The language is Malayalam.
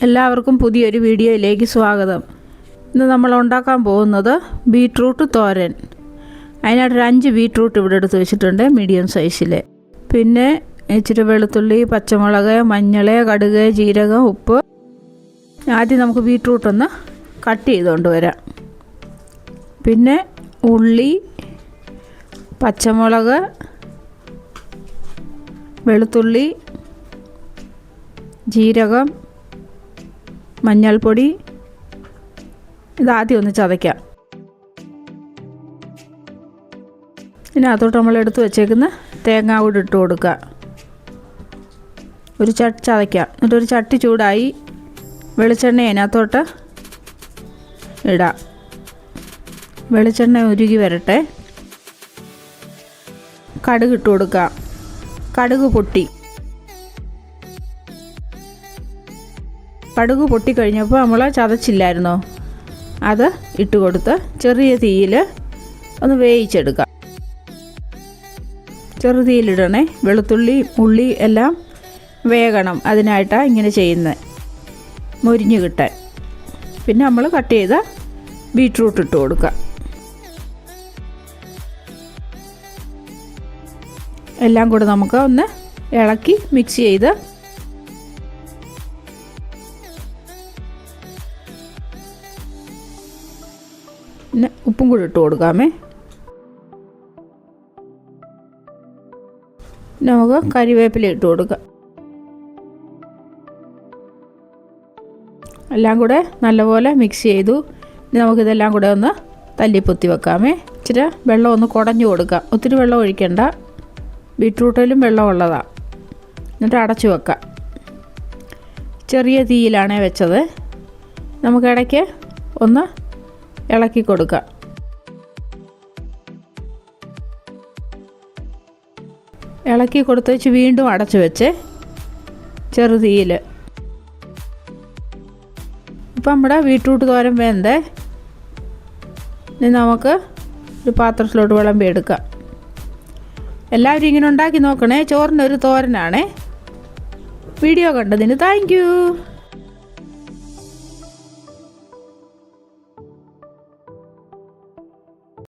എല്ലാവർക്കും പുതിയൊരു വീഡിയോയിലേക്ക് സ്വാഗതം. ഇന്ന് നമ്മൾ ഉണ്ടാക്കാൻ പോകുന്നത് ബീട്രൂട്ട് തോരൻ. അതിനായിട്ടൊരു 5 ബീട്രൂട്ട് ഇവിടെ എടുത്ത് വെച്ചിട്ടുണ്ട്, മീഡിയം സൈസിൽ. പിന്നെ ഇച്ചിരി വെളുത്തുള്ളി, പച്ചമുളക്, മഞ്ഞൾ, കടുക്, ജീരകം, ഉപ്പ്. ആദ്യം നമുക്ക് ബീട്രൂട്ടൊന്ന് കട്ട് ചെയ്തുകൊണ്ട് വരാം. പിന്നെ ഉള്ളി, പച്ചമുളക്, വെളുത്തുള്ളി, ജീരകം, മഞ്ഞൾപ്പൊടി. ഇതാദ്യം ഒന്ന് ചതയ്ക്കാം. ഇതിനകത്തോട്ട് നമ്മൾ എടുത്ത് വെച്ചേക്കുന്ന തേങ്ങ കൂടി ഇട്ട് കൊടുക്കുക. ഒരു ചതയ്ക്കാം. എന്നിട്ടൊരു ചട്ടി ചൂടായി വെളിച്ചെണ്ണ അതിനകത്തോട്ട് ഇടാം. വെളിച്ചെണ്ണ ഉരുകി വരട്ടെ. കടുക് ഇട്ട് കൊടുക്കാം. കടുക് പൊട്ടിക്കഴിഞ്ഞപ്പോൾ നമ്മൾ ചതച്ചില്ലായിരുന്നോ, അത് ഇട്ട് കൊടുത്ത് ചെറിയ തീയിൽ ഒന്ന് വേവിച്ചെടുക്കാം. ചെറു തീയിലിടണേ. വെളുത്തുള്ളി, ഉള്ളി എല്ലാം വേകണം. അതിനായിട്ടാണ് ഇങ്ങനെ ചെയ്യുന്നത്, മൊരിഞ്ഞ് കിട്ടാൻ. പിന്നെ നമ്മൾ കട്ട് ചെയ്ത ബീട്രൂട്ട് ഇട്ട് കൊടുക്കുക. എല്ലാം കൂടെ നമുക്ക് ഒന്ന് ഇളക്കി മിക്സ് ചെയ്ത് പിന്നെ ഉപ്പും കൂടി ഇട്ട് കൊടുക്കാമേ. നമുക്ക് കരിവേപ്പില ഇട്ട് കൊടുക്കാം. എല്ലാം കൂടെ നല്ലപോലെ മിക്സ് ചെയ്തു. ഇനി നമുക്കിതെല്ലാം കൂടെ ഒന്ന് തല്ലിപ്പൊത്തി വെക്കാമേ. ഇച്ചിരി വെള്ളം ഒന്ന് കുടഞ്ഞു കൊടുക്കാം. ഒത്തിരി വെള്ളം ഒഴിക്കണ്ട, ബീട്രൂട്ടിലും വെള്ളം ഉള്ളതാണ്. എന്നിട്ട് അടച്ചു വെക്കാം. ചെറിയ തീയിലാണേ വെച്ചത്. നമുക്ക് ഇടയ്ക്ക് ഒന്ന് ഇളക്കി കൊടുക്കാം. ഇളക്കി കൊടുത്ത് വെച്ച് വീണ്ടും അടച്ചു വെച്ച് ചെറു തീയിൽ. ഇപ്പം നമ്മുടെ ബീട്രൂട്ട് തോരൻ വേണ്ടേ. ഇനി നമുക്ക് ഒരു പാത്രത്തിലോട്ട് വിളമ്പി എടുക്കാം. എല്ലാവരും ഇങ്ങനെ ഉണ്ടാക്കി നോക്കണേ. ചോറിനൊരു തോരനാണേ. വീഡിയോ കണ്ടതിന് താങ്ക് യു.